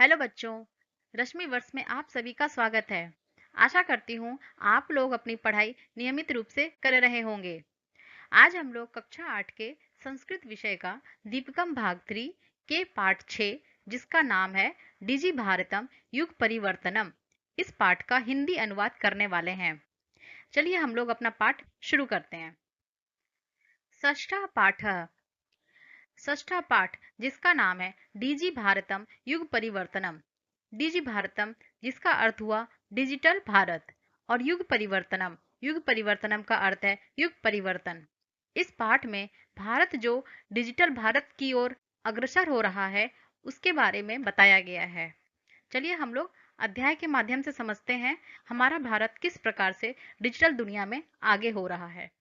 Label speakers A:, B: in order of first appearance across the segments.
A: Hello बच्चों। रश्मि वर्ष में आप सभी का स्वागत है। आशा करती हूँ आप लोग अपनी पढ़ाई नियमित रूप से कर रहे होंगे। आज हम लोग कक्षा 8 के संस्कृत विषय का दीपकम भाग 3 के पाठ 6 जिसका नाम है डिजि भारतम युग परिवर्तनम, इस पाठ का हिंदी अनुवाद करने वाले हैं। चलिए हम लोग अपना पाठ शुरू करते हैं। षष्ठा पाठ। षष्ठा पाठ जिसका नाम है डिजि भारतम युग परिवर्तनम। डिजि भारतम जिसका अर्थ हुआ डिजिटल भारत, और युग परिवर्तनम का अर्थ है युग परिवर्तन। इस पाठ में भारत जो डिजिटल भारत की ओर अग्रसर हो रहा है उसके बारे में बताया गया है। चलिए हम लोग अध्याय के माध्यम से समझते हैं हमारा भारत किस प्रकार से डिजिटल दुनिया में आगे हो रहा है।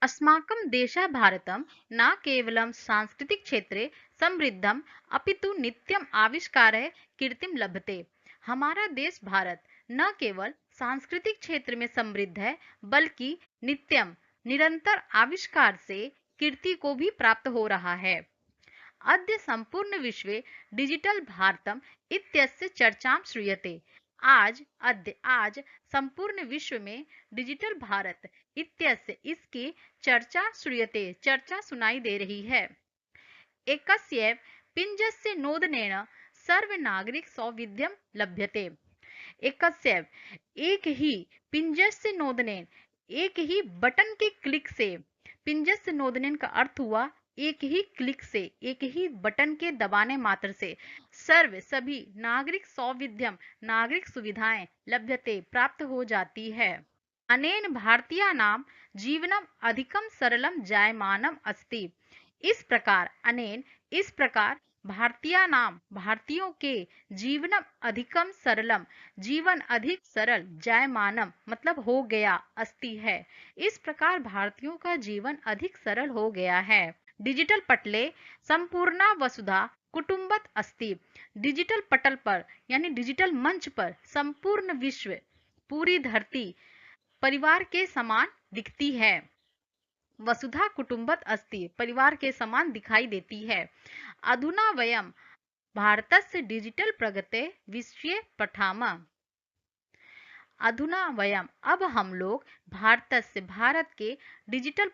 A: अस्माकं देशः भारतं न केवलं सांस्कृतिक क्षेत्रे समृद्धम् अपितु नित्यम् आविष्कारैः कीर्तिं लभते। हमारा देश भारत न केवल सांस्कृतिक क्षेत्र में समृद्ध है बल्कि नित्यम निरंतर आविष्कार से कीर्ति को भी प्राप्त हो रहा है। अद्य संपूर्ण विश्वे डिजिटल भारतम इत्यस्य चर्चां श्रूयते। आज संपूर्ण विश्व में डिजिटल भारत इत्यस्य इसकी चर्चा सुनाई दे रही है। एकस्यैव पिञ्जस्य नोदनेन सर्वनागरिक सौविध्यं लभ्यते। एकस्यैव एक ही पिंजस्य नोदनेन, एक ही बटन के क्लिक से। पिंजस्य नोदनेन का अर्थ हुआ एक ही क्लिक से, एक ही बटन के दबाने मात्र से सर्व सभी नागरिक सौविध्यम नागरिक सुविधाएं लभ्यते प्राप्त हो जाती है। अनेन भारतीयानां जीवनम अधिकम सरलम जायमानम अस्ति। इस प्रकार भारतीयों के जीवनम अधिकम सरलम जीवन अधिक सरल जायमानम मतलब हो गया अस्ति है। इस प्रकार भारतीयों का जीवन अधिक सरल हो गया है। डिजिटल पटले संपूर्णा वसुधा कुटुंबत अस्ति। डिजिटल पटल पर यानी डिजिटल मंच पर संपूर्ण विश्व, पूरी धरती परिवार के समान दिखती है। वसुधा कुटुंबत अस्ति परिवार के समान दिखाई देती है। अधुना वयम भारतस्य डिजिटल प्रगते विषये पठामः। अधुना वयम अब हम लोग भारत के डिजिटल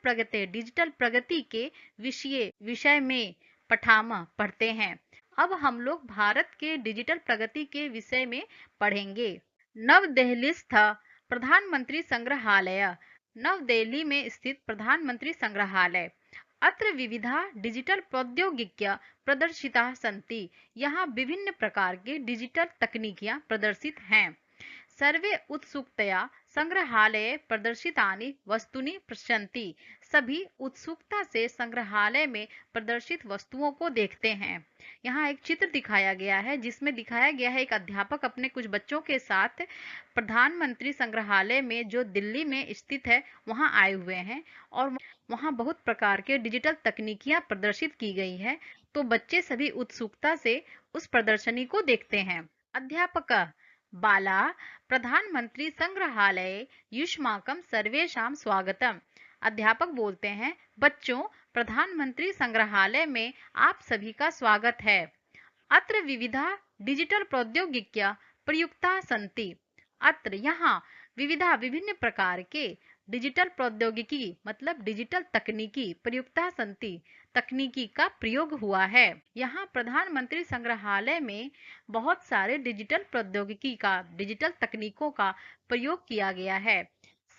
A: प्रगति के विषय में पठामः पढ़ते हैं। अब हम लोग भारत के डिजिटल प्रगति के विषय में पढ़ेंगे। नवदिल्लीस्थ प्रधानमंत्री संग्रहालय। नव दिल्ली में स्थित प्रधानमंत्री संग्रहालय। अत्र विविधा डिजिटल प्रौद्योगिक्या प्रदर्शिताः सन्ति। यहाँ विभिन्न प्रकार के डिजिटल तकनीकियां प्रदर्शित हैं। सर्वे उत्सुकतया संग्रहालये प्रदर्शितानि वस्तूनि पश्यन्ति। सभी उत्सुकता से संग्रहालय में प्रदर्शित वस्तुओं को देखते हैं। यहाँ एक चित्र दिखाया गया है जिसमें दिखाया गया है एक अध्यापक अपने कुछ बच्चों के साथ प्रधानमंत्री संग्रहालय में जो दिल्ली में स्थित है वहां आए हुए हैं, और वहां बहुत प्रकार के डिजिटल तकनीकियां प्रदर्शित की गई हैं। तो बच्चे सभी उत्सुकता से उस प्रदर्शनी को देखते हैं। अध्यापक बाला प्रधानमंत्री संग्रहालय युष्माकम सर्वेषां स्वागतम। अध्यापक बोलते हैं, बच्चों प्रधानमंत्री संग्रहालय में आप सभी का स्वागत है। अत्र विविधा डिजिटल प्रौद्योगिक्या प्रयुक्ता सन्ति। अत्र यहाँ विविधा विभिन्न प्रकार के डिजिटल प्रौद्योगिकी मतलब डिजिटल तकनीकी प्रयुक्ता सन्ति तकनीकी का प्रयोग हुआ है। यहाँ प्रधानमंत्री संग्रहालय में बहुत सारे डिजिटल तकनीकों का प्रयोग किया गया है।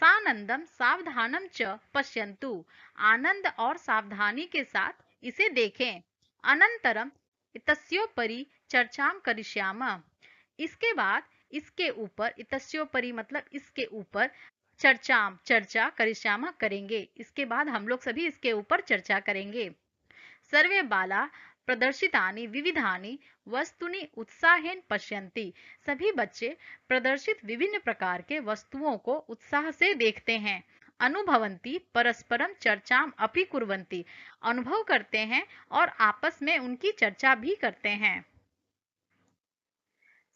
A: सानंदम सावधानम च पश्यन्तु। आनंद और सावधानी के साथ इसे देखें। अनंतरम इतस्योपरि चर्चाम करिष्यामः। इसके बाद इसके ऊपर इतस्योपरि मतलब इसके ऊपर चर्चा करिष्यामः करेंगे। इसके बाद हम लोग सभी इसके ऊपर चर्चा करेंगे। सर्वे बाला प्रदर्शितानि विविधानि वस्तुनि उत्साहेन पश्यन्ति। सभी बच्चे प्रदर्शित विभिन्न प्रकार के वस्तुओं को उत्साह से देखते हैं। अनुभवन्ति परस्परम चर्चाम अपि कुर्वन्ति। अनुभव करते हैं और आपस में उनकी चर्चा भी करते हैं।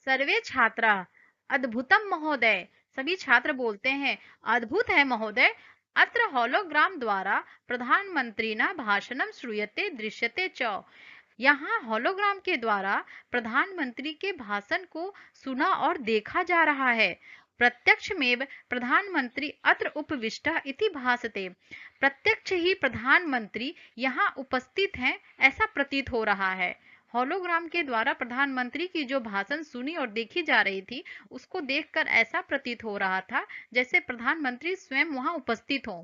A: सर्वे छात्रा अद्भुतम महोदय। सभी छात्र बोलते हैं, अद्भुत है महोदय। अत्र होलोग्राम द्वारा प्रधानमंत्रिणा भाषणं श्रूयते दृश्यते च। यहाँ होलोग्राम के द्वारा प्रधानमंत्री के भाषण को सुना और देखा जा रहा है। प्रत्यक्षमेव प्रधानमंत्री अत्र उपविष्टः इति भासते। प्रत्यक्ष ही प्रधानमंत्री यहाँ उपस्थित हैं ऐसा प्रतीत हो रहा है। होलोग्राम के द्वारा प्रधानमंत्री की जो भाषण सुनी और देखी जा रही थी, उसको देखकर ऐसा प्रतीत हो रहा था जैसे प्रधानमंत्री स्वयं वहां उपस्थित हों।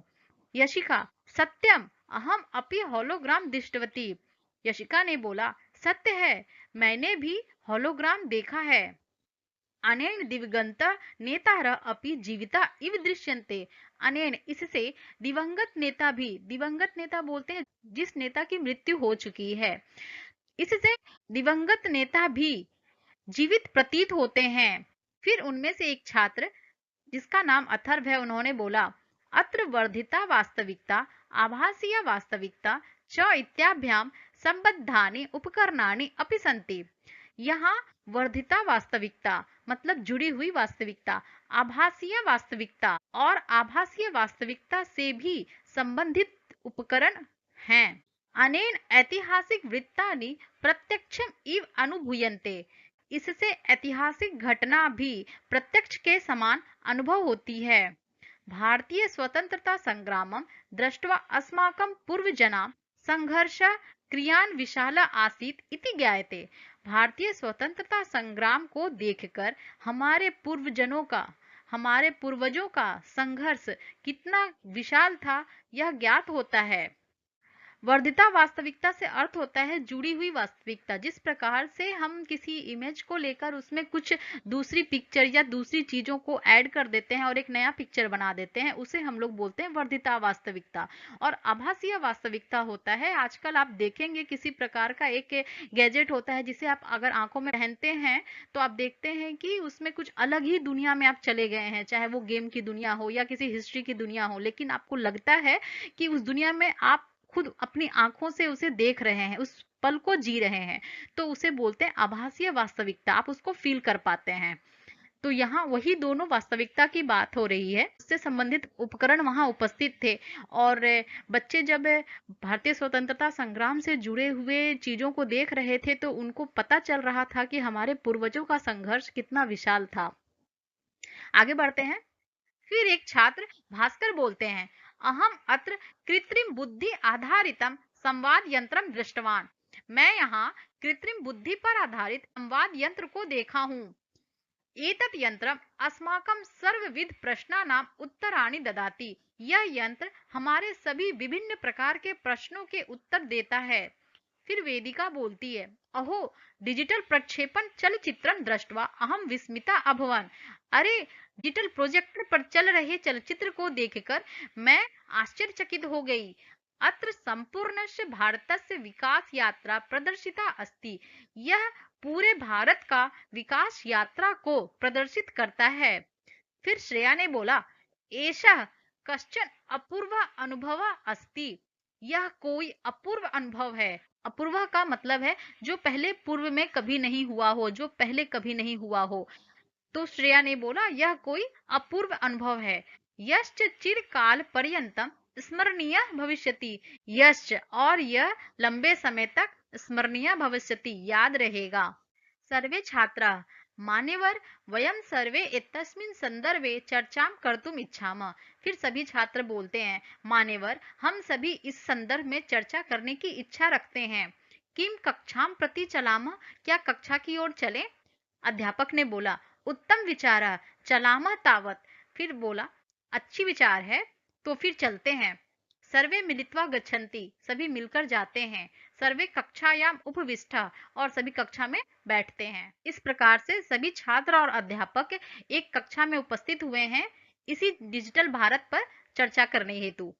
A: यशिका, सत्यम अहम अपि होलोग्राम दृष्टवती। यशिका ने बोला, सत्य है, मैंने भी होलोग्राम देखा है। अनेन दिवंगत नेतारः अपि जीविता इव दृश्यन्ते। अनेन इससे दिवंगत नेता भी, दिवंगत नेता बोलते हैं जिस नेता की मृत्यु हो चुकी है, इससे दिवंगत नेता भी जीवित प्रतीत होते हैं। फिर उनमें से एक छात्र जिसका नाम अथर्व है, उन्होंने बोला, अत्र वर्धिता वास्तविकता आभासीय वास्तविकता च इत्याभ्याम संबद्धानि उपकरणानि अपि सन्ति। यहाँ वर्धिता वास्तविकता मतलब जुड़ी हुई वास्तविकता, आभासीय वास्तविकता और आभासीय वास्तविकता से भी संबंधित उपकरण हैं। अनेन ऐतिहासिक वृत्तानि प्रत्यक्षम इव अनुभूयन्ते। इससे ऐतिहासिक घटना भी प्रत्यक्ष के समान अनुभव होती है। भारतीय स्वतंत्रता संग्रामं दृष्ट्वा अस्माकं पूर्वजना संघर्ष क्रियान विशाल आसीत इति ज्ञायते। भारतीय स्वतंत्रता संग्राम को देखकर हमारे पूर्वजनों का, हमारे पूर्वजों का संघर्ष कितना विशाल था यह ज्ञात होता है। वर्धिता वास्तविकता से अर्थ होता है जुड़ी हुई वास्तविकता। जिस प्रकार से हम किसी इमेज को लेकर उसमें कुछ दूसरी पिक्चर या दूसरी चीजों को ऐड कर देते हैं और एक नया पिक्चर बना देते हैं, उसे हम लोग बोलते हैं वर्धिता वास्तविकता। और आभासीय वास्तविकता होता है, आजकल आप देखेंगे किसी प्रकार का एक गैजेट होता है जिसे आप अगर आंखों में पहनते हैं तो आप देखते हैं कि उसमें कुछ अलग ही दुनिया में आप चले गए हैं, चाहे वो गेम की दुनिया हो या किसी हिस्ट्री की दुनिया हो, लेकिन आपको लगता है कि उस दुनिया में आप खुद अपनी आंखों से उसे देख रहे हैं, उस पल को जी रहे हैं, तो उसे बोलते हैं आभासीय वास्तविकता। आप उसको फील कर पाते हैं। तो यहाँ वही दोनों वास्तविकता की बात हो रही है, उससे संबंधित उपकरण वहां उपस्थित थे। और बच्चे जब भारतीय स्वतंत्रता संग्राम से जुड़े हुए चीजों को देख रहे थे तो उनको पता चल रहा था कि हमारे पूर्वजों का संघर्ष कितना विशाल था। आगे बढ़ते हैं। फिर एक छात्र भास्कर बोलते हैं, अहम अत्र कृत्रिम बुद्धि आधारितम संवाद यंत्रम दृष्टवान। मैं यहाँ कृत्रिम बुद्धि पर आधारित संवाद यंत्र को देखा हूँ। एतत् यंत्रम अस्माकं सर्वविध प्रश्नानां उत्तराणि ददाति। यह यंत्र हमारे सभी विभिन्न प्रकार के प्रश्नों के उत्तर देता है। फिर वेदिका बोलती है, अहो डिजिटल प्रक्षेपण चलचित्रम दृष्ट्वा अहम विस्मिता अभवन। अरे डिजिटल प्रोजेक्टर पर चल रहे चलचित्र को देखकर मैं आश्चर्यचकित हो गई। अत्र संपूर्णस्य भारतस्य विकास यात्रा प्रदर्शिता अस्ति। यह पूरे भारत का विकास यात्रा को प्रदर्शित करता है। फिर श्रेया ने बोला, एषः कश्चन अपूर्व अनुभव अस्ति। यह कोई अपूर्व अनुभव है। अपूर्व का मतलब है जो पहले पूर्व में कभी नहीं हुआ हो, जो पहले कभी नहीं हुआ हो। तो श्रेया ने बोला यह कोई अपूर्व अनुभव है। यश्च चिरकाल पर्यंतम स्मरणीय भविष्यति। यश्च और यह लंबे समय तक स्मरणीय भविष्यति याद रहेगा। सर्वे छात्रा मान्यवर वयम सर्वे एतस्मिन् संदर्भे चर्चां कर्तुम इच्छामः। फिर सभी छात्र बोलते हैं, मान्यवर हम सभी इस संदर्भ में चर्चा करने की इच्छा रखते हैं। किम कक्षां प्रति चलामः, क्या कक्षा की ओर चलें? अध्यापक ने बोला, उत्तम विचार चलामः तावत। फिर बोला, अच्छी विचार है तो फिर चलते हैं। सर्वे मिलित्वा गच्छन्ति, सभी मिलकर जाते हैं। सर्वे कक्षायाम उपविष्टा, और सभी कक्षा में बैठते हैं। इस प्रकार से सभी छात्र और अध्यापक एक कक्षा में उपस्थित हुए हैं इसी डिजिटल भारत पर चर्चा करने हेतु।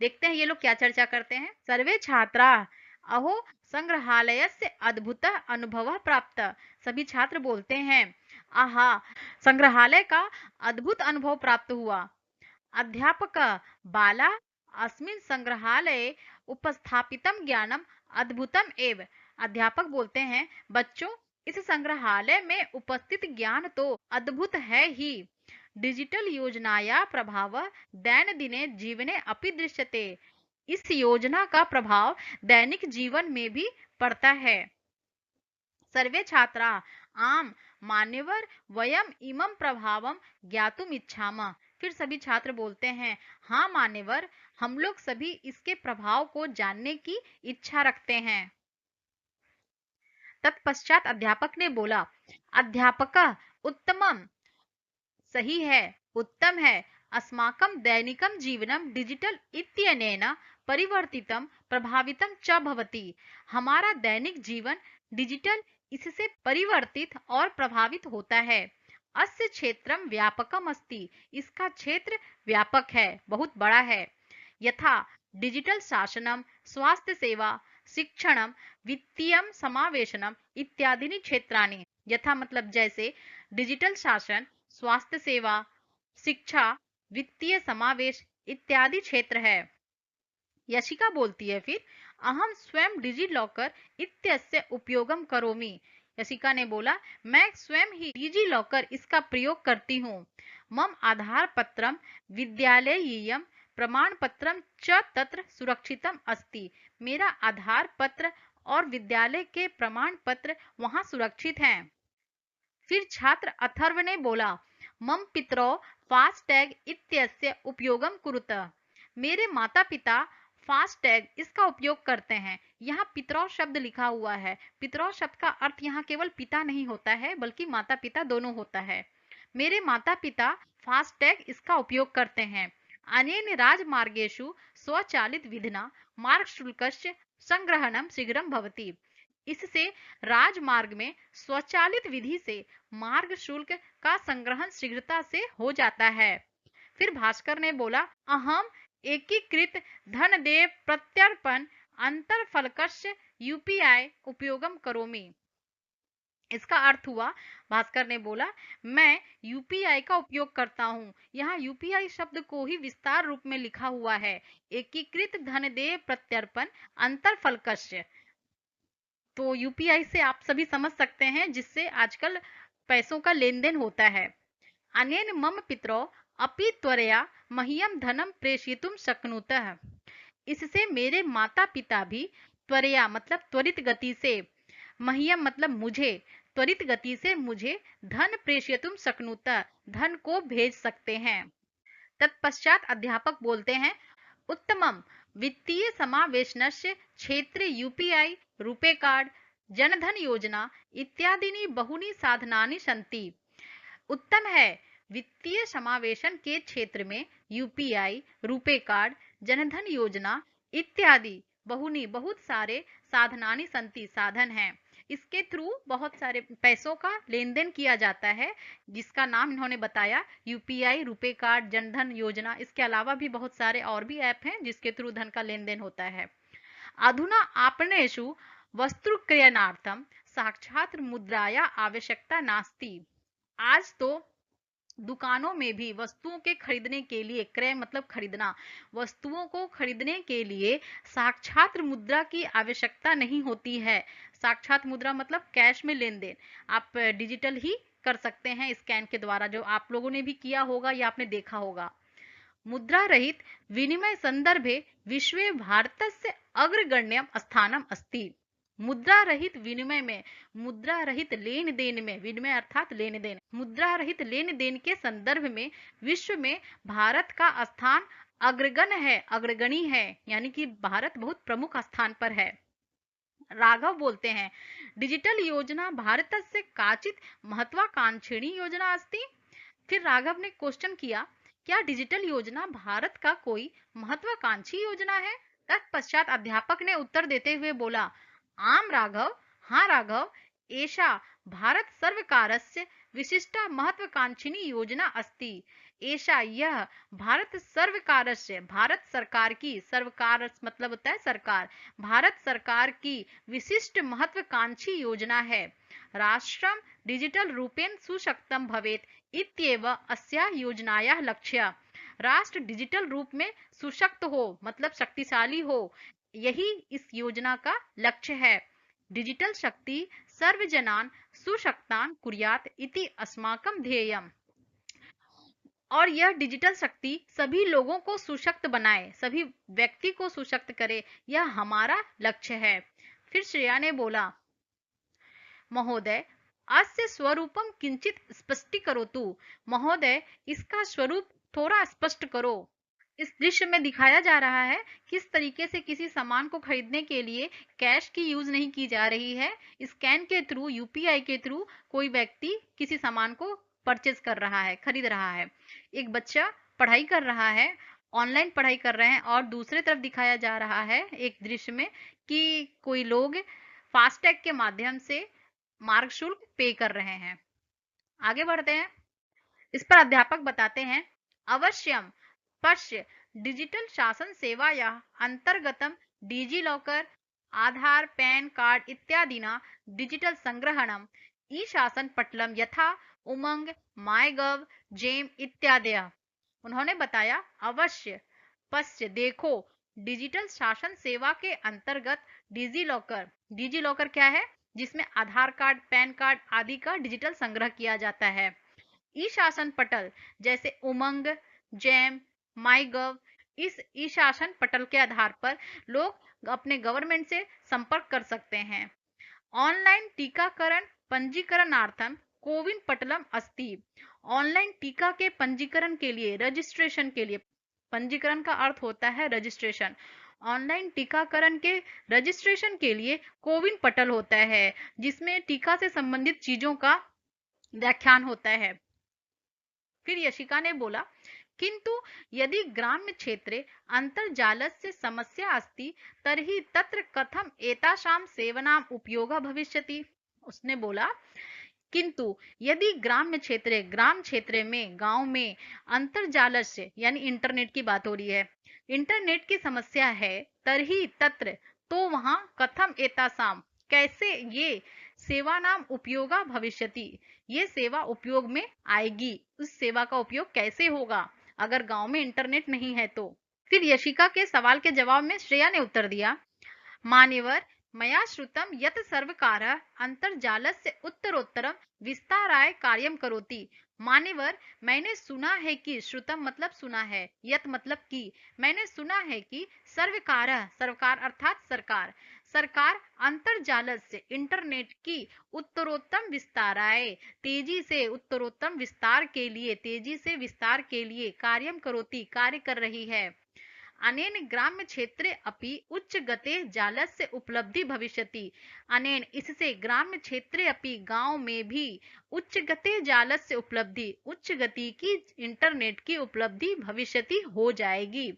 A: देखते हैं ये लोग क्या चर्चा करते हैं। सर्वे छात्रा अहो संग्रहालयस्य अद्भुत अनुभव प्राप्त। सभी छात्र बोलते हैं, आहा संग्रहालय का अद्भुत अनुभव प्राप्त हुआ। अध्यापक बाला अस्मिन् संग्रहालये उपस्थापितं ज्ञानम अद्भुतम एव। अध्यापक बोलते हैं, बच्चों इस संग्रहालय में उपस्थित ज्ञान तो अद्भुत है ही। डिजिटल योजनाया प्रभाव दैनंदिने जीवने अपि दृश्यते। इस योजना का प्रभाव दैनिक जीवन में भी पड़ता है। सर्वे छात्रा आम मान्यवर वयम इमं प्रभावम ज्ञातुम इच्छामः। फिर सभी छात्र बोलते हैं, हाँ मान्यवर, हम लोग सभी इसके प्रभाव को जानने की इच्छा रखते हैं। तत्पश्चात अध्यापक ने बोला, अध्यापक उत्तमम, सही है, उत्तम है। अस्माकं दैनिकं जीवनं डिजिटल इत्यनेन परिवर्तितं प्रभावितं च भवति। हमारा दैनिक जीवन डिजिटल इससे परिवर्तित और प्रभावित होता है। अस्य क्षेत्रम व्यापकम अस्ति, इसका क्षेत्र व्यापक है, बहुत बड़ा है। यथा डिजिटल शासनम, स्वास्थ्य सेवा, शिक्षणम, वित्तीयम समावेशनम इत्यादि क्षेत्राणि। यथा मतलब जैसे डिजिटल शासन, स्वास्थ्य सेवा, शिक्षा, वित्तीय समावेश इत्यादि क्षेत्र है। यशिका बोलती है फिर, अहम स्वयं डिजी लॉकर इत्यस्य उपयोगम करोमि। यशिका ने बोला, मैं स्वयं ही डिजी लॉकर इसका प्रयोग करती हूँ। मम आधार पत्रम विद्यालयीयम प्रमाण पत्रम च तत्र सुरक्षितम अस्ति। मेरा आधार पत्र और विद्यालय के प्रमाण पत्र वहां सुरक्षित हैं। फिर छात्र अथर्व ने बोला, मम पितरौ फास्टैग इत्यस्य उपयोगम कुरुतः। मेरे माता पिता फास्टैग इसका उपयोग करते हैं। यहाँ पितरौ शब्द लिखा हुआ है। पितरौ शब्द का अर्थ यहाँ केवल पिता नहीं होता है, बल्कि माता पिता दोनों होता है। मेरे माता पिता फास्टैग इसका उपयोग करते हैं। अनेन राजमार्गेषु स्वचालित विधिना मार्ग शुल्कस्य संग्रहणम शीघ्रम भवति। इससे राजमार्ग में स्वचालित विधि से मार्ग शुल्क का संग्रहण शीघ्रता से हो जाता है। फिर भास्कर ने बोला, अहम एकीकृत धन देय प्रत्यर्पण अंतरफलकस्य यूपीआई उपयोगम करोमि। इसका अर्थ हुआ, भास्कर ने बोला, मैं यूपीआई का उपयोग करता हूँ। यहाँ यूपीआई शब्द को ही विस्तार रूप में लिखा हुआ है, एकीकृत धन देय प्रत्यर्पण अंतरफलकस्य। तो यूपीआई से आप सभी समझ सकते हैं जिससे आजकल पैसों का लेन देन होता है। अनेन मम पितरौ अपि त्वरया मह्यम धनम प्रेषयितुम शक्नुतः। इससे मेरे माता पिता भी त्वरया मतलब त्वरित गति से, मह्यम मतलब मुझे, त्वरित गति से मुझे धन प्रेषयितुम शक्नुतः धन को भेज सकते हैं। तत्पश्चात अध्यापक बोलते हैं, उत्तमम, वित्तीय समावेशनस्य क्षेत्रे यूपीआई, रुपे कार्ड, जनधन योजना इत्यादि बहुनी साधनानि सन्ति। उत्तम है, वित्तीय समावेशन के क्षेत्र में यूपीआई, रुपे कार्ड, जनधन योजना इत्यादि बहुनी बहुत सारे साधनानि संति साधन हैं। इसके थ्रू बहुत सारे पैसों का लेन देन किया जाता है, जिसका नाम इन्होंने बताया यूपीआई, रुपे कार्ड, जनधन योजना। इसके अलावा भी बहुत सारे और भी ऐप हैं जिसके थ्रू धन का लेन देन होता है। अधुना आपणेषु वस्त्रक्रयणार्थम साक्षात मुद्राया आवश्यकता नास्ति। आज तो दुकानों में भी वस्तुओं के खरीदने के लिए, क्रय मतलब खरीदना, वस्तुओं को खरीदने के लिए साक्षात मुद्रा की आवश्यकता नहीं होती है। साक्षात मुद्रा मतलब कैश में लेन देन आप डिजिटल ही कर सकते हैं स्कैन के द्वारा, जो आप लोगों ने भी किया होगा या आपने देखा होगा। मुद्रा रहित विनिमय संदर्भे विश्वे भारतस्य अग्रगण्यम स्थानम अस्ति। मुद्रा रहित विनिमय में, मुद्रा रहित लेन देन में, विनिमय अर्थात लेन देन, मुद्रा रहित लेन देन के संदर्भ में विश्व में भारत का स्थान अग्रगण्य है, अग्रगणी है, यानी कि भारत बहुत प्रमुख स्थान पर है। राघव बोलते हैं, डिजिटल योजना भारतस्य काचित महत्वाकांक्षिणी योजना अस्ति। फिर राघव ने क्वेश्चन किया, क्या डिजिटल योजना भारत का कोई महत्वाकांक्षी योजना है? तत्पश्चात अध्यापक ने उत्तर देते हुए बोला, आम राघव, हाँ राघव, एषा भारत सर्वकारस्य विशिष्टा महत्वाकांक्षिणी योजना अस्ति। एषा यह भारत सर्वकारस्य, भारत सरकार की, सर्वकार मतलब होता है सरकार, भारत सरकार की विशिष्ट महत्वाकांक्षी योजना है। राष्ट्रम डिजिटल रूपेण सुशक्तम भवेत इत्येव अस्या योजनायाः लक्ष्य। राष्ट्र डिजिटल रूप में सुशक्त हो मतलब शक्तिशाली हो, यही इस योजना का लक्ष्य है। डिजिटल शक्ति सर्वजनान सुशक्तान कुर्यात इति अस्माकं ध्येयम्। और यह डिजिटल शक्ति सभी लोगों को सशक्त बनाए, सभी व्यक्ति को सशक्त करे, यह हमारा लक्ष्य है। फिर श्रेया ने बोला, महोदय, अस्य स्वरूपम किंचित स्पष्टीकरोतु। महोदय, इसका स्वरूप थोड़ा स्पष्ट करो। इस दृश्य में दिखाया जा रहा है किस तरीके से किसी सामान को खरीदने के लिए कैश की यूज नहीं की जा रही है, स्कैन के थ्रू, यूपीआई के थ्रू कोई व्यक्ति किसी सामान को परचेज कर रहा है, खरीद रहा है। एक बच्चा पढ़ाई कर रहा है, ऑनलाइन पढ़ाई कर रहे हैं, और दूसरे तरफ दिखाया जा रहा है एक दृश्य में कि कोई लोग फास्टैग के माध्यम से मार्ग शुल्क पे कर रहे हैं। आगे बढ़ते हैं। इस पर अध्यापक बताते हैं, अवश्यम पश्य डिजिटल शासन सेवायाः अंतर्गतम डिजी लॉकर, आधार, पैन कार्ड इत्यादिना डिजिटल संग्रहणम ई शासन पटलम यथा उमंग, माईगव, जेम इत्यादि। उन्होंने बताया, अवश्य, पश्य देखो, डिजिटल शासन सेवा के अंतर्गत डिजी लॉकर क्या है, जिसमें आधार कार्ड, पैन कार्ड आदि का डिजिटल संग्रह किया जाता है। ई शासन पटल जैसे उमंग, जैम, माईगव, इस ई शासन पटल के आधार पर लोग अपने गवर्नमेंट से संपर्क कर सकते हैं। ऑनलाइन टीकाकरण पंजीकरणार्थम कोविन पटलम अस्ति। ऑनलाइन टीका के पंजीकरण के लिए, रजिस्ट्रेशन के लिए, पंजीकरण का अर्थ होता है रजिस्ट्रेशन, ऑनलाइन टीकाकरण के रजिस्ट्रेशन के लिए कोविन पटल होता है, जिसमें टीका से संबंधित चीजों का व्याख्यान होता है। फिर यशिका ने बोला, किंतु यदि ग्राम्य क्षेत्रे अंतर्जालस्य समस्या अस्ति तर्हि तत्र कथम एतासां सेवनाम उपयोगः भविष्यति। उसने बोला, किंतु यदि ग्राम क्षेत्र में, गांव में अंतर्जालस्य यानी इंटरनेट की बात हो रही है, इंटरनेट की समस्या है, तर्हि तत्र तो वहां कथम एतासां कैसे ये सेवा नाम उपयोगा भविष्यति, ये सेवा उपयोग में आएगी, उस सेवा का उपयोग कैसे होगा अगर गांव में इंटरनेट नहीं है तो। फिर यशिका के सवाल के जवाब में श्रेया ने उत्तर दिया, मान्यवर, मया श्रुतं यत् सर्वकारः अंतर्जालस्य उत्तरोत्तरं विस्ताराय कार्यं करोति। मान्यवर, मैंने सुना है कि, श्रुतम मतलब सुना है, यत मतलब कि, मैंने सुना है कि सर्वकारः, सरकार अर्थात सरकार अंतर्जाल से इंटरनेट की उत्तरोत्तम विस्ताराय, तेजी से उत्तरोत्तम विस्तार के लिए, तेजी से विस्तार के लिए कार्यं करोति, कार्य कर रही है। अनेन ग्राम्य क्षेत्रे अपि उच्च गते जालस्य उपलब्धि भविष्यति। अनेन इससे ग्राम्य क्षेत्रे अपि गांव में भी उच्च गते जालस्य उपलब्धि, उच्च गति की इंटरनेट की उपलब्धि भविष्यति हो जाएगी।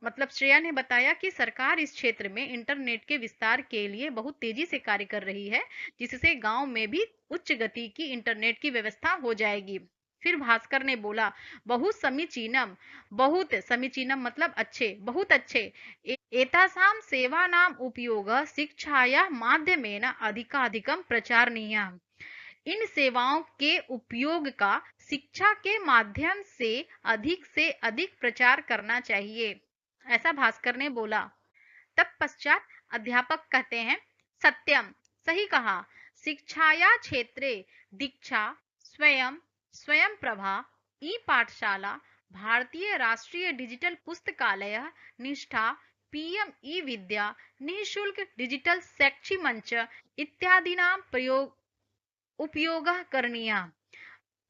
A: मतलब श्रेया ने बताया कि सरकार इस क्षेत्र में इंटरनेट के विस्तार के लिए बहुत तेजी से कार्य कर रही है, जिससे गांव में भी उच्च गति की इंटरनेट की व्यवस्था हो जाएगी। फिर भास्कर ने बोला, बहुत समीचीनम मतलब अच्छे, बहुत अच्छे, एतासां सेवानाम उपयोग शिक्षाया माध्यमेन अधिकाधिकम प्रचारणीयः। इन सेवाओं के उपयोग का शिक्षा के माध्यम से अधिक प्रचार करना चाहिए, ऐसा भास्कर ने बोला। तत्पश्चात अध्यापक कहते हैं, सत्यम, सही कहा, शिक्षाया क्षेत्रे दीक्षा, स्वयं प्रभा, ई पाठशाला, भारतीय राष्ट्रीय डिजिटल पुस्तकालय, निष्ठा, पीएम ई विद्या, निःशुल्क डिजिटल शैक्षिक मंच इत्यादि नाम उपयोग करणीय।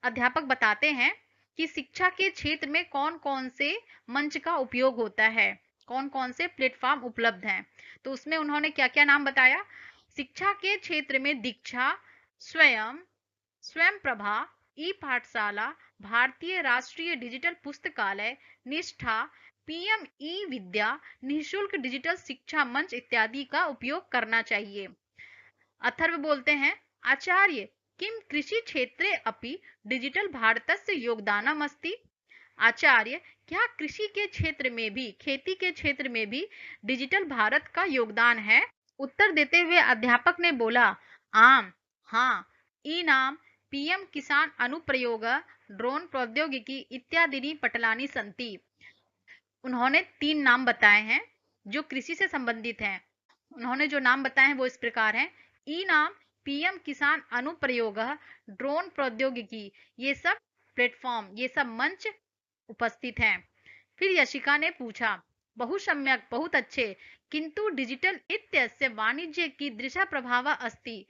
A: अध्यापक बताते हैं कि शिक्षा के क्षेत्र में कौन कौन से मंच का उपयोग होता है, कौन कौन से प्लेटफॉर्म उपलब्ध हैं। तो उसमें उन्होंने क्या क्या नाम बताया, शिक्षा के क्षेत्र में दीक्षा, स्वयं प्रभा, ई पाठशाला, भारतीय राष्ट्रीय डिजिटल पुस्तकालय, निष्ठा, पीएम ई विद्या, निःशुल्क डिजिटल शिक्षा मंच इत्यादि का उपयोग करना चाहिए। अथर्व बोलते हैं, आचार्य, किम कृषि क्षेत्रे अपि डिजिटल भारतस्य योगदानम अस्ति। आचार्य, क्या कृषि के क्षेत्र में भी, खेती के क्षेत्र में भी डिजिटल भारत का योगदान है। उत्तर देते हुए अध्यापक ने बोला, आम, हाँ, ई नाम पीएम किसान अनुप्रयोग, ड्रोन प्रौद्योगिकी इत्यादि पटलानि संति। उन्होंने 3 नाम बताए हैं जो कृषि से संबंधित हैं। उन्होंने जो नाम बताए हैं वो इस प्रकार हैं, ई नाम पीएम किसान अनुप्रयोग, ड्रोन प्रौद्योगिकी, ये सब प्लेटफॉर्म, ये सब मंच उपस्थित हैं। फिर यशिका ने पूछा, बहु सम्यक, बहुत अच्छे। किंतु डिजिटल इत्यस्य वाणिज्य कीदृशः प्रभावः अस्ति।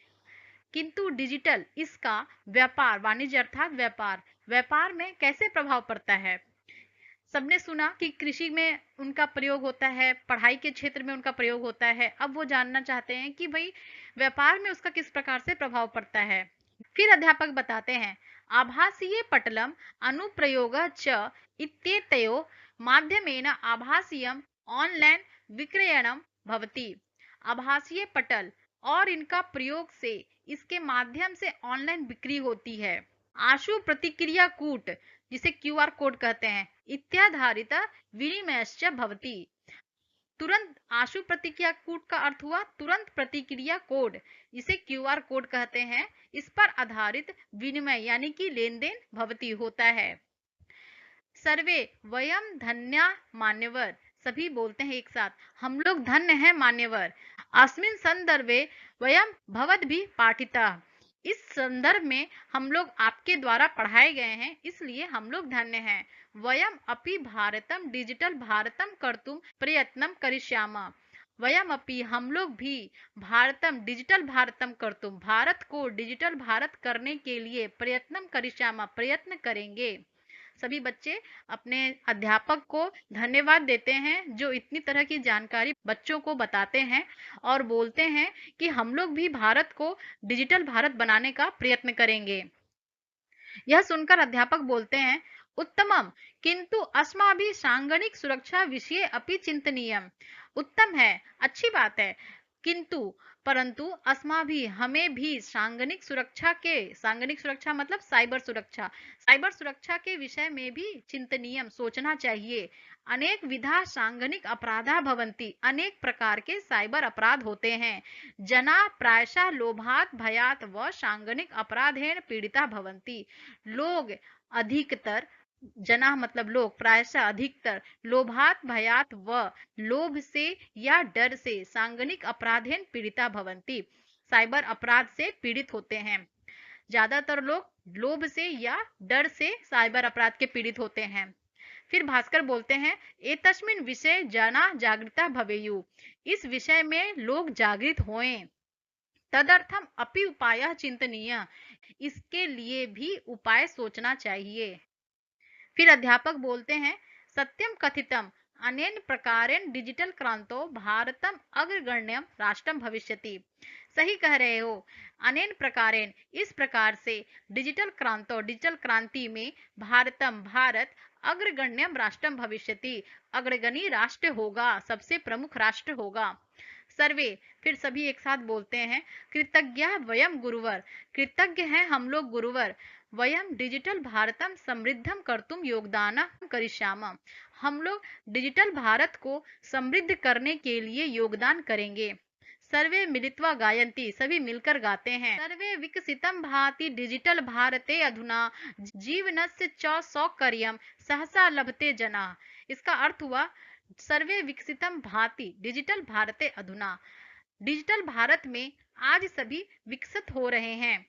A: किंतु डिजिटल इसका व्यापार, वाणिज्य अर्थात व्यापार, व्यापार में कैसे प्रभाव पड़ता है। सबने सुना कि कृषि में उनका प्रयोग होता है, पढ़ाई के क्षेत्र में उनका प्रयोग होता है। अब वो जानना चाहते हैं कि भाई व्यापार में उसका किस प्रकार से प्रभाव पड़ता है। फिर अध्यापक बताते हैं, आभासीय पटलम अनुप्रयोगः च इत्येतयोः माध्यमेन आभासीयम् ऑनलाइन विक्रयणं भवति। आभासीय पटल और इनका प्रयोग से, इसके माध्यम से ऑनलाइन बिक्री होती है। आशु प्रतिक्रिया कूट, जिसे क्यूआर कोड कहते हैं, इत्याधारित विनिमयश्च भवति। तुरंत, आशु प्रतिक्रिया कोड का अर्थ हुआ तुरंत प्रतिक्रिया कोड, इसे क्यूआर कोड कहते हैं। इस पर आधारित विनिमय यानी कि लेन देन भवती होता है। सर्वे वयम धन्या मान्यवर, सभी बोलते हैं एक साथ, हम लोग धन्य हैं मान्यवर। अस्मिन संदर्भे वयम भवद भी पाठिता, इस संदर्भ में हम लोग आपके द्वारा पढ़ाए गए हैं, इसलिए हम लोग धन्य हैं। वयम अपि भारतम डिजिटल भारतम कर्तुम प्रयत्नम करिष्यामः। वयम अपि, हम लोग भी, भारतम डिजिटल भारतम कर्तुम, भारत को डिजिटल भारत करने के लिए, प्रयत्नम करिष्यामः, प्रयत्न करेंगे। सभी बच्चे अपने अध्यापक को धन्यवाद देते हैं जो इतनी तरह की जानकारी बच्चों को बताते हैं और बोलते हैं कि हम लोग भी भारत को डिजिटल भारत बनाने का प्रयत्न करेंगे। यह सुनकर अध्यापक बोलते हैं, उत्तमम, किंतु अस्माभिः सांगणिक सुरक्षा विषये अपि चिंतनीयम। उत्तम है, अच्छी बात है, किंतु, परंतु अस्माभिः, हमें भी सांगणिक सुरक्षा के, सांगणिक सुरक्षा मतलब साइबर सुरक्षा, साइबर सुरक्षा के विषय में भी चिंतनीयम, सोचना चाहिए। अनेक विधा सांगणिक अपराधा भवन्ति, अनेक प्रकार के साइबर अपराध होते हैं। जना प्रायशः लोभात भयात व सांगणिक अपराधेन पीड़िता भवन्ति। लोग अधिकतर, जना मतलब लोग, प्रायशः अधिकतर, लोभात भयात व, लोभ से या डर से, सांगणिक अपराधेन पीड़िता भवन्ति, साइबर अपराध से पीड़ित होते हैं। ज्यादातर लोग लोभ से या डर से साइबर अपराध के पीड़ित होते हैं। फिर भास्कर बोलते हैं, एतस्मिन् विषये जना जागृता भवेयु, इस विषय में लोग जागृत होएं। तदर्थम अपि उपाय चिंतनीय, इसके लिए भी उपाय सोचना चाहिए। फिर अध्यापक बोलते हैं, सत्यम कथितम अनेन प्रकारेण डिजिटल क्रांतो भारतम अग्रगण्यम राष्ट्रम भविष्यति। सही कह रहे हो, अनेन प्रकारेण, इस प्रकार से, डिजिटल क्रांतो, डिजिटल क्रांति में, भारतम भारत, अग्रगण्यम राष्ट्रम भविष्यति, अग्रगणी राष्ट्र होगा, सबसे प्रमुख राष्ट्र होगा। सर्वे, फिर सभी एक साथ बोलते हैं, कृतज्ञ वयम गुरुवर, कृतज्ञ हैं हम लोग गुरुवर। वयम डिजिटल भारतम समृद्धम कर्तुम योगदान करिष्यामः, हम लोग डिजिटल भारत को समृद्ध करने के लिए योगदान करेंगे। सर्वे मिलित्वा गायन्ति, सभी मिलकर गाते हैं। सर्वे विकसितम भाति डिजिटल भारते अधुना जीवनस्य च सौकर्यम सहसा लभते जना। इसका अर्थ हुआ, सर्वे विकसितम भाति डिजिटल भारते अधुना, डिजिटल भारत में आज सभी विकसित हो रहे हैं।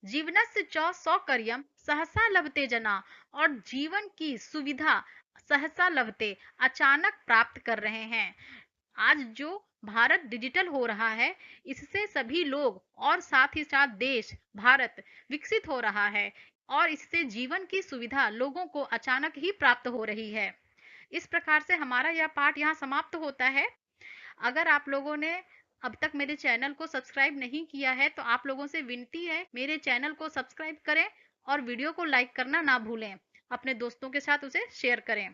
A: जीवनस्य च सौकर्यम सहसा लभते जना, और जीवन की सुविधा सहसा लभते, अचानक प्राप्त कर रहे हैं। आज जो भारत डिजिटल हो रहा है, इससे सभी लोग और साथ ही साथ देश भारत विकसित हो रहा है और इससे जीवन की सुविधा लोगों को अचानक ही प्राप्त हो रही है। इस प्रकार से हमारा यह पाठ यहाँ समाप्त होता है। अगर आप लोगों ने अब तक मेरे चैनल को सब्सक्राइब नहीं किया है तो आप लोगों से विनती है, मेरे चैनल को सब्सक्राइब करें और वीडियो को लाइक करना ना भूलें, अपने दोस्तों के साथ उसे शेयर करें।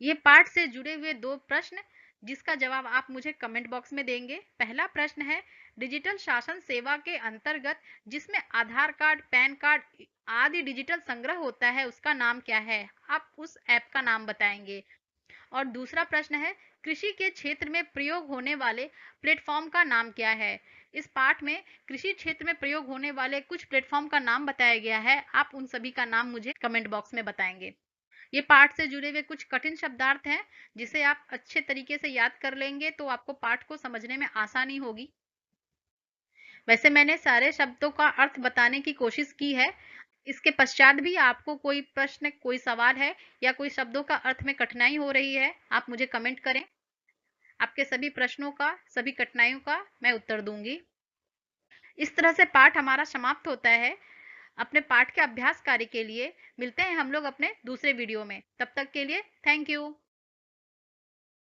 A: ये पाठ से जुड़े हुए 2 प्रश्न, जिसका जवाब आप मुझे कमेंट बॉक्स में देंगे। पहला प्रश्न है, डिजिटल शासन सेवा के अंतर्गत जिसमें आधार कार्ड, पैन कार्ड आदि डिजिटल संग्रह होता है, उसका नाम क्या है? आप उस ऐप का नाम बताएंगे। और दूसरा प्रश्न है, कृषि के क्षेत्र में प्रयोग होने वाले प्लेटफॉर्म का नाम क्या है? इस पाठ में कृषि क्षेत्र में प्रयोग होने वाले कुछ प्लेटफॉर्म का नाम बताया गया है, आप उन सभी का नाम मुझे कमेंट बॉक्स में बताएंगे। ये पाठ से जुड़े हुए कुछ कठिन शब्दार्थ हैं, जिसे आप अच्छे तरीके से याद कर लेंगे तो आपको पाठ को समझने में आसानी होगी। वैसे मैंने सारे शब्दों का अर्थ बताने की कोशिश की है, इसके पश्चात भी आपको कोई प्रश्न, कोई सवाल है या कोई शब्दों का अर्थ में कठिनाई हो रही है, आप मुझे कमेंट करें। आपके सभी प्रश्नों का, सभी कठिनाइयों का मैं उत्तर दूंगी। इस तरह से पाठ हमारा समाप्त होता है। अपने पाठ के अभ्यास कार्य के लिए मिलते हैं हम लोग अपने दूसरे वीडियो में। तब तक के लिए थैंक यू।